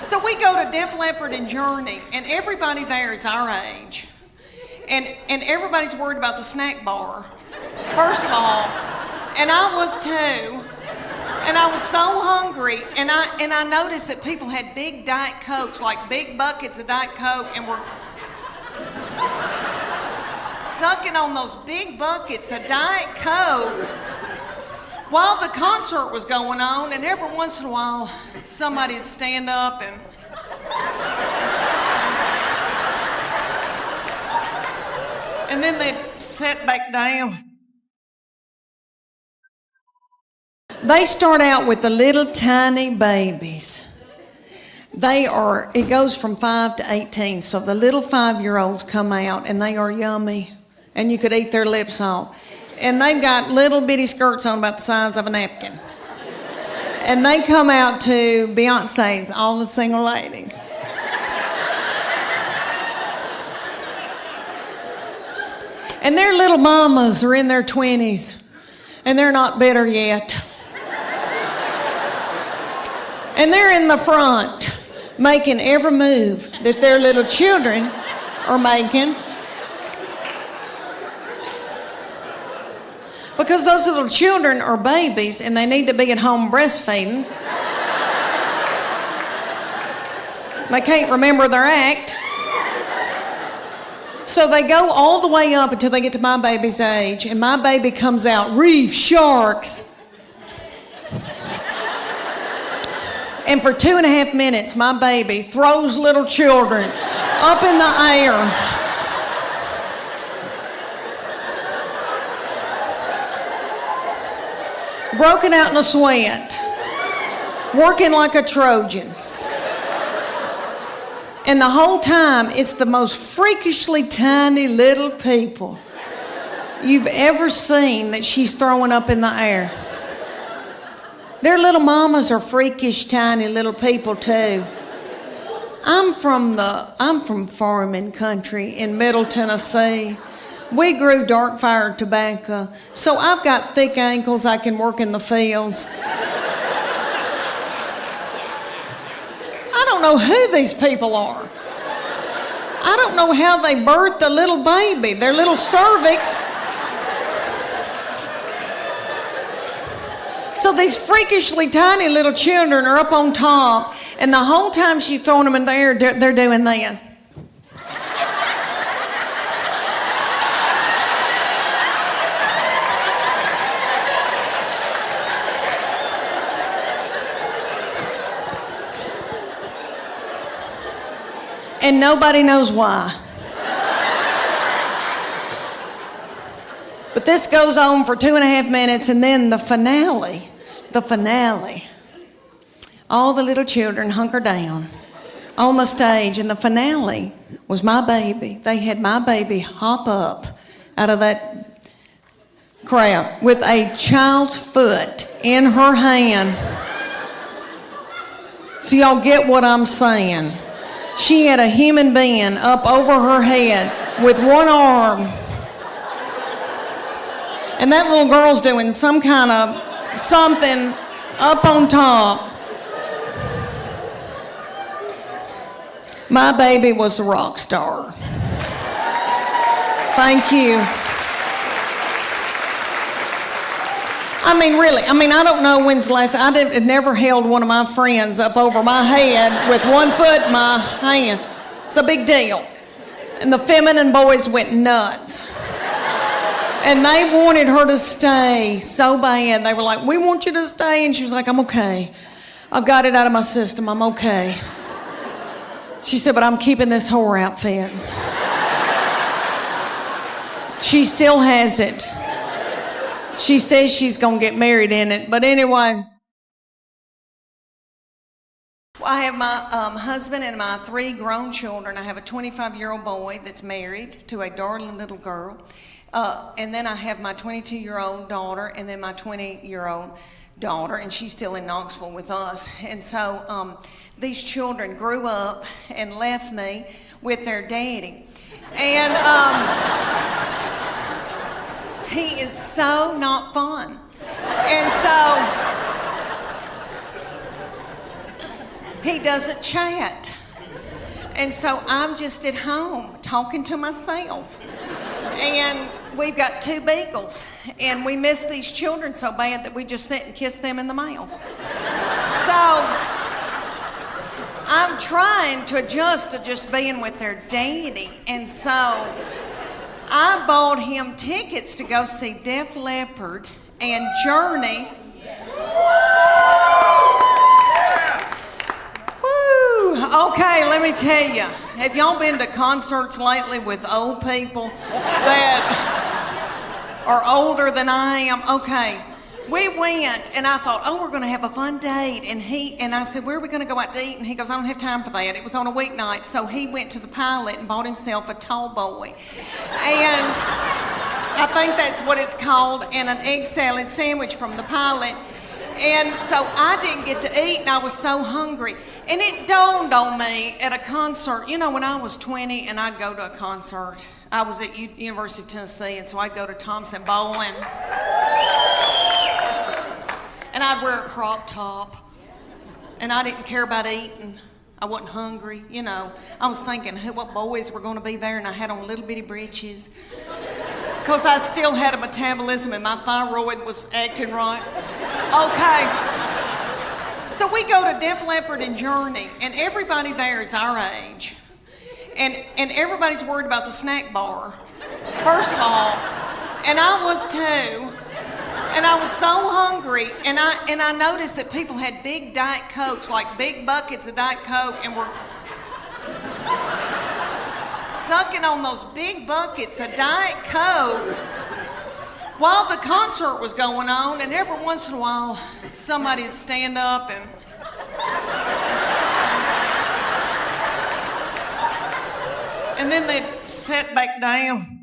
So we go to Def Leopard and Journey, and everybody there is our age. And everybody's worried about the snack bar, first of all. And I was too. And I was so hungry, and I noticed that people had big Diet Cokes, like big buckets of Diet Coke, and were sucking on those big buckets of Diet Coke while the concert was going on. And every once in a while, somebody would stand up and then they'd sit back down. They start out with the little tiny babies. It goes from 5 to 18. So the little 5-year-olds come out, and they are yummy. And you could eat their lips off. And they've got little bitty skirts on about the size of a napkin. And they come out to Beyonce's All the Single Ladies. And their little mamas are in their 20s. And they're not bitter yet. And they're in the front making every move that their little children are making. Because those little children are babies and they need to be at home breastfeeding. They can't remember their act. So they go all the way up until they get to my baby's age, and my baby comes out, reef sharks. And for 2.5 minutes, my baby throws little children up in the air. Broken out in a sweat, working like a Trojan. And the whole time, it's the most freakishly tiny little people you've ever seen that she's throwing up in the air. Their little mamas are freakish, tiny little people too. I'm from farming country in Middle Tennessee, We grew dark fired tobacco, so I've got thick ankles. I can work in the fields. I don't know who these people are. I don't know how they birthed a little baby, their little cervix. So these freakishly tiny little children are up on top, and the whole time she's throwing them in the air, they're doing this. And nobody knows why. But this goes on for 2.5 minutes, and then the finale. All the little children hunker down on the stage, and the finale was my baby. They had my baby hop up out of that crowd with a child's foot in her hand. So y'all get what I'm saying. She had a human being up over her head with one arm. And that little girl's doing some kind of something up on top. My baby was a rock star. Thank you. I mean, really, I don't know when's the last, had never held one of my friends up over my head with one foot in my hand. It's a big deal. And the feminine boys went nuts. And they wanted her to stay so bad. They were like, we want you to stay. And she was like, I'm okay. I've got it out of my system. I'm okay. She said, but I'm keeping this whore outfit. She still has it. She says she's going to get married in it. But anyway. I have my husband and my 3 grown children. I have a 25-year-old boy that's married to a darling little girl. And then I have my 22-year-old daughter and then my 20-year-old daughter, and she's still in Knoxville with us. And so these children grew up and left me with their daddy. And he is so not fun. And so he doesn't chat. And so I'm just at home talking to myself. And we've got 2 beagles, and we miss these children so bad that we just sit and kiss them in the mouth. So I'm trying to adjust to just being with their daddy, and so I bought him tickets to go see Def Leopard and Journey. Woo! Okay, let me tell you. Have y'all been to concerts lately with old people that are older than I am? Okay. We went, and I thought, oh, we're going to have a fun date. And I said, where are we going to go out to eat? And he goes, I don't have time for that. It was on a weeknight. So he went to the Pilot and bought himself a tall boy. And I think that's what it's called, and an egg salad sandwich from the Pilot. And so I didn't get to eat, and I was so hungry. And it dawned on me at a concert, you know, when I was 20 and I'd go to a concert, I was at University of Tennessee, and so I'd go to Thompson Bowling. And I'd wear a crop top. And I didn't care about eating. I wasn't hungry, you know. I was thinking what boys were going to be there, and I had on little bitty breeches. Because I still had a metabolism and my thyroid was acting right. Okay. So we go to Def Leopard and Journey, and everybody there is our age. And everybody's worried about the snack bar, first of all. And I was too. And I was so hungry, and I noticed that people had big Diet Cokes, like big buckets of Diet Coke, and were sucking on those big buckets of Diet Coke while the concert was going on. And every once in a while, somebody would stand up and then they'd sit back down.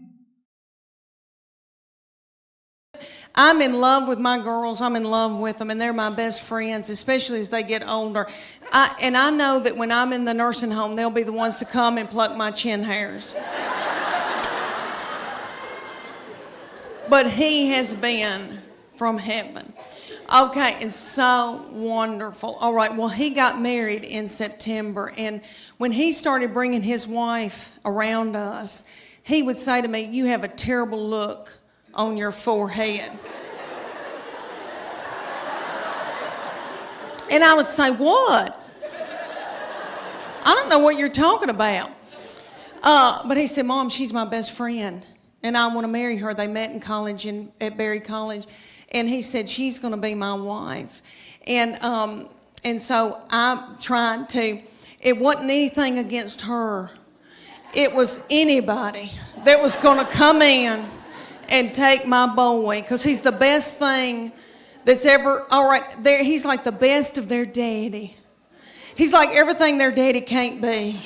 I'm in love with my girls. I'm in love with them, and they're my best friends, especially as they get older. And I know that when I'm in the nursing home, they'll be the ones to come and pluck my chin hairs. But he has been from heaven. Okay, it's so wonderful. All right, well, he got married in September, and when he started bringing his wife around us, he would say to me, "You have a terrible look on your forehead." And I would say, "What? I don't know what you're talking about." But he said, "Mom, she's my best friend, and I want to marry her." They met in college, at Berry College. And he said, "She's going to be my wife." And so I tried to, it wasn't anything against her. It was anybody that was going to come in and take my boy, because he's the best thing that's ever, all right, he's like the best of their daddy. He's like everything their daddy can't be.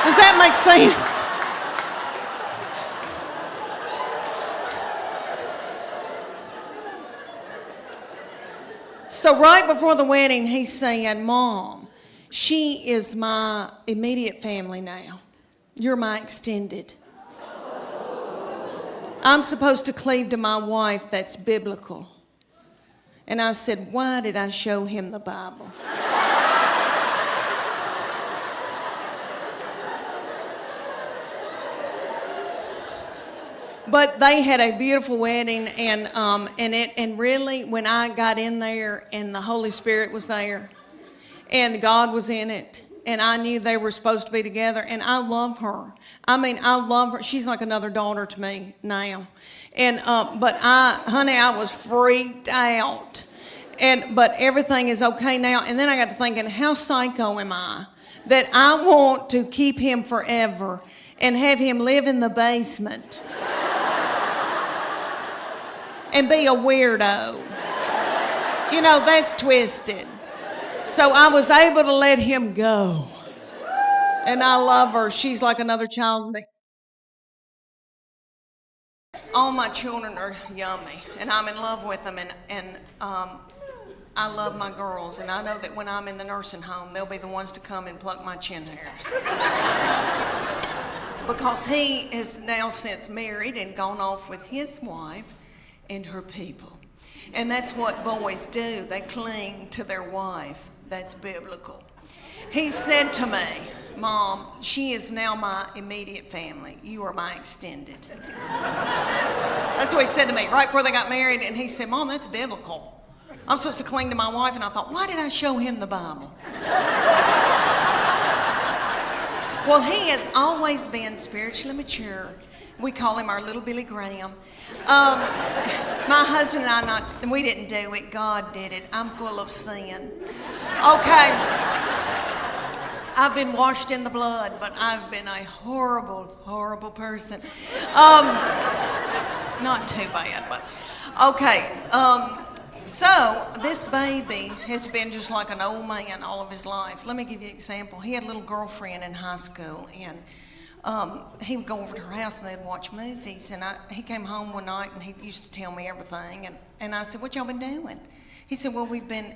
Does that make sense? So right before the wedding, he said, "Mom, she is my immediate family now. You're my extended. I'm supposed to cleave to my wife. That's biblical." And I said, "Why did I show him the Bible?" But they had a beautiful wedding, and really, when I got in there and the Holy Spirit was there, and God was in it, and I knew they were supposed to be together, and I love her. I mean, I love her. She's like another daughter to me now. And but I was freaked out. But everything is okay now. And then I got to thinking, how psycho am I that I want to keep him forever and have him live in the basement and be a weirdo? You know, that's twisted. So I was able to let him go. And I love her. She's like another child to me. All my children are yummy, and I'm in love with them, and I love my girls, and I know that when I'm in the nursing home, they'll be the ones to come and pluck my chin hairs. Because he is now since married and gone off with his wife and her people. And that's what boys do. They cling to their wife. That's biblical. He said to me, "Mom, she is now my immediate family. You are my extended." That's what he said to me right before they got married. And he said, "Mom, that's biblical. I'm supposed to cling to my wife." And I thought, why did I show him the Bible? Well, he has always been spiritually mature. We call him our little Billy Graham. My husband and we didn't do it. God did it. I'm full of sin. Okay. I've been washed in the blood, but I've been a horrible, horrible person. Not too bad, but okay. So this baby has been just like an old man all of his life. Let me give you an example. He had a little girlfriend in high school, and he would go over to her house and they'd watch movies. And he came home one night and he used to tell me everything. And I said, "What y'all been doing?" He said, "Well, we've been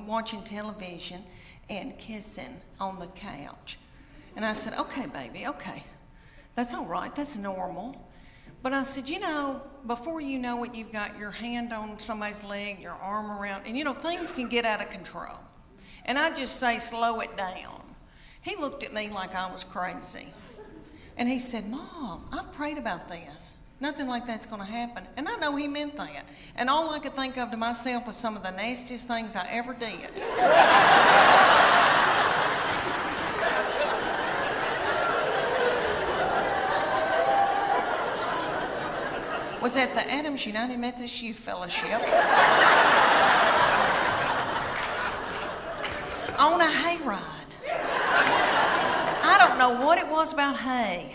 watching television and kissing on the couch." And I said, "Okay, baby, okay. That's all right. That's normal." But I said, "You know, before you know it, you've got your hand on somebody's leg, your arm around, and you know, things can get out of control." And I just say, "Slow it down." He looked at me like I was crazy. And he said, "Mom, I've prayed about this. Nothing like that's going to happen." And I know he meant that. And all I could think of to myself was some of the nastiest things I ever did. Was at the Adams United Methodist Youth Fellowship on a hayride. I don't know what it was about hay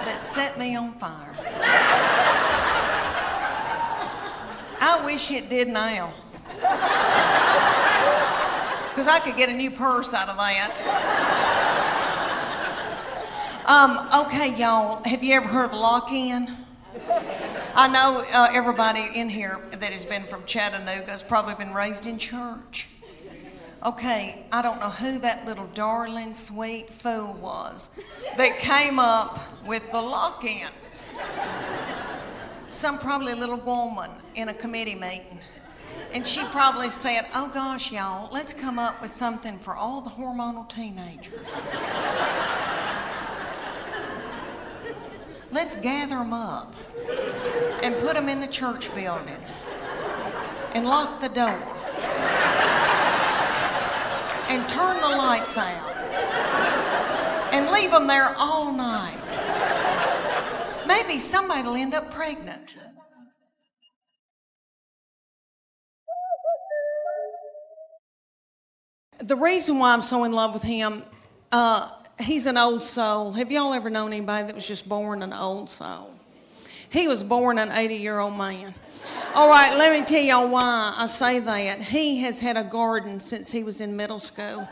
that set me on fire. I wish it did now, because I could get a new purse out of that. Okay, y'all, have you ever heard of lock-in? I know everybody in here that has been from Chattanooga has probably been raised in church. Okay, I don't know who that little darling, sweet fool was that came up with the lock-in. some probably little woman in a committee meeting. And she probably said, oh gosh, y'all, let's come up with something for all the hormonal teenagers. Let's gather them up and put them in the church building and lock the door and turn the lights out and leave them there all night. Maybe somebody will end up pregnant. The reason why I'm so in love with him, he's an old soul. Have y'all ever known anybody that was just born an old soul? He was born an 80-year-old man. All right, let me tell y'all why I say that. He has had a garden since he was in middle school.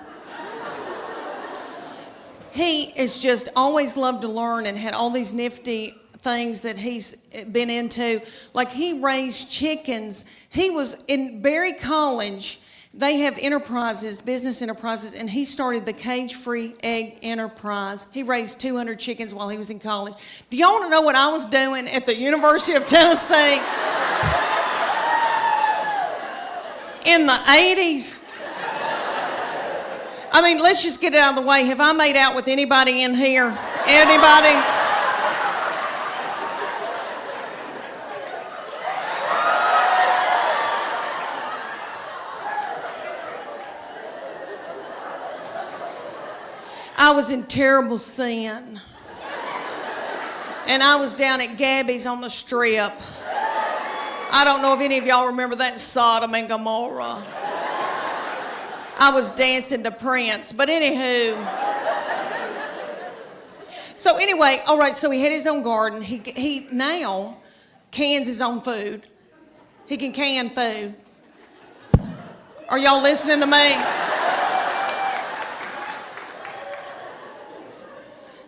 He has just always loved to learn and had all these nifty things that he's been into. Like he raised chickens. He was in Berry College. They have enterprises, business enterprises, and he started the Cage-Free Egg Enterprise. He raised 200 chickens while he was in college. Do y'all want to know what I was doing at the University of Tennessee in the 80s? I mean, let's just get it out of the way. Have I made out with anybody in here? Anybody? I was in terrible sin. And I was down at Gabby's on the Strip. I don't know if any of y'all remember that Sodom and Gomorrah. I was dancing to Prince, but anywho. So anyway, all right, so he had his own garden. He now cans his own food. He can can food. Are y'all listening to me?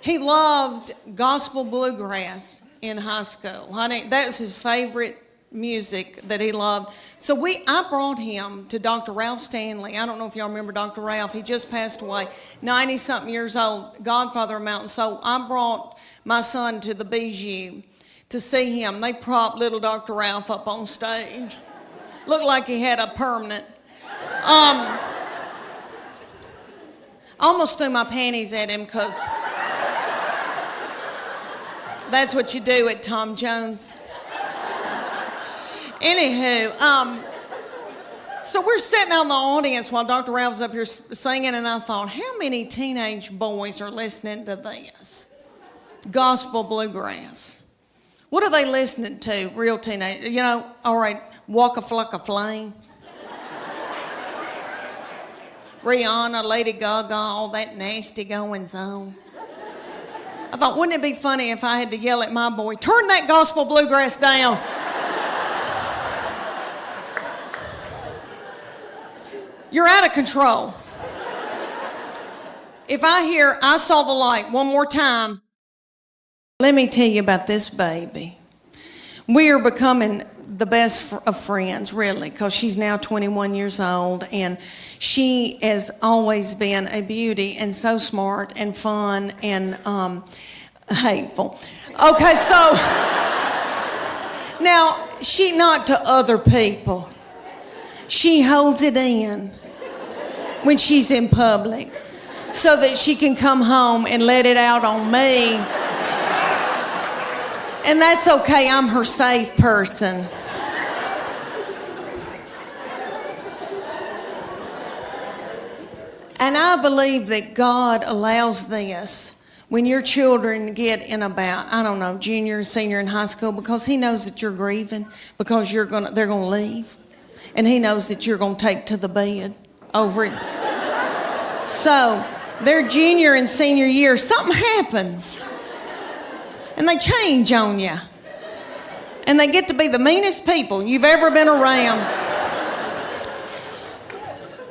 He loved gospel bluegrass in high school. Honey, that's his favorite music that he loved. So I brought him to Dr. Ralph Stanley. I don't know if y'all remember Dr. Ralph. He just passed away, 90-something years old, godfather of Mountain. So I brought my son to the Bijou to see him. They propped little Dr. Ralph up on stage. Looked like he had a permanent. Almost threw my panties at him because that's what you do at Tom Jones. Anywho, so we're sitting out in the audience while Dr. Ralph's up here singing, and I thought, how many teenage boys are listening to this? Gospel bluegrass. What are they listening to, real teenage? You know, all right, Waka Flocka Flame. Rihanna, Lady Gaga, all that nasty goings on. I thought, wouldn't it be funny if I had to yell at my boy, turn that gospel bluegrass down. You're out of control. If I hear, I saw the light one more time, let me tell you about this baby. We are becoming the best of friends, really, because she's now 21 years old, and she has always been a beauty and so smart and fun and hateful. Okay, so now she not to other people. She holds it in when she's in public so that she can come home and let it out on me. And that's okay, I'm her safe person. And I believe that God allows this when your children get in about, I don't know, junior, senior in high school, because he knows that you're grieving, because they're gonna leave. And he knows that you're gonna take to the bed over it. So, their junior and senior year, something happens. And they change on you. And they get to be the meanest people you've ever been around.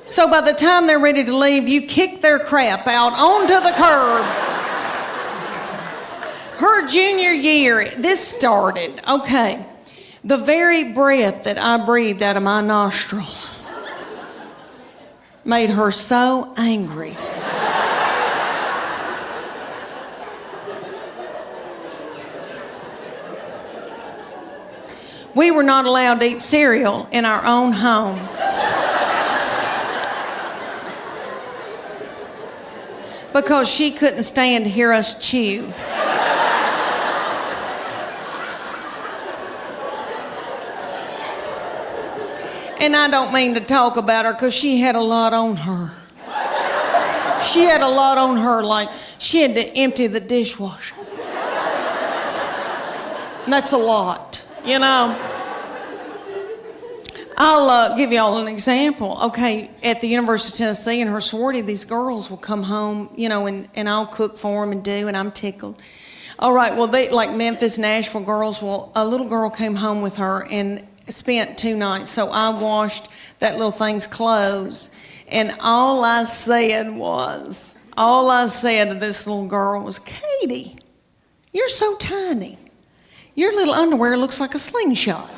So by the time they're ready to leave, you kick their crap out onto the curb. Her junior year, this started, okay, the very breath that I breathed out of my nostrils made her so angry. We were not allowed to eat cereal in our own home. Because she couldn't stand to hear us chew. And I don't mean to talk about her because she had a lot on her. She had a lot on her, like she had to empty the dishwasher. And that's a lot, you know. I'll give y'all an example. Okay, at the University of Tennessee in her sorority, these girls will come home, you know, and I'll cook for them and do, and I'm tickled. All right, well, they like Memphis, Nashville girls. Well, a little girl came home with her and spent 2 nights. So I washed that little thing's clothes, and all I said to this little girl was, Katie, you're so tiny. Your little underwear looks like a slingshot.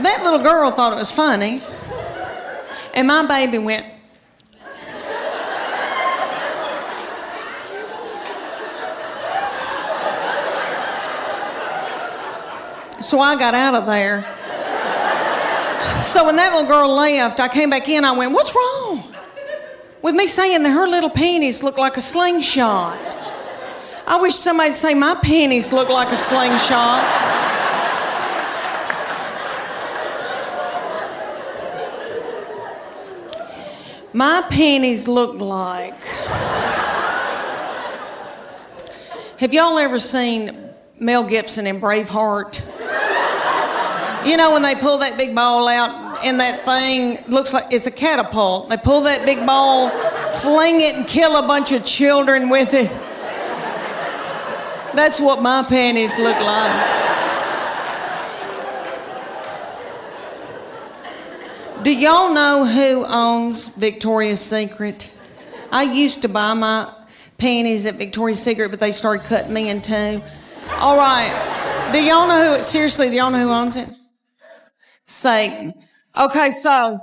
That little girl thought it was funny, and my baby went. So I got out of there. So when that little girl left, I came back in, I went, what's wrong with me saying that her little panties look like a slingshot? I wish somebody'd say my panties look like a slingshot. My panties look like... Have y'all ever seen Mel Gibson in Braveheart? You know when they pull that big ball out and that thing looks like it's a catapult. They pull that big ball, fling it and kill a bunch of children with it. That's what my panties look like. Do y'all know who owns Victoria's Secret? I used to buy my panties at Victoria's Secret, but they started cutting me in two. All right. Do y'all know who owns it? Satan. Okay, so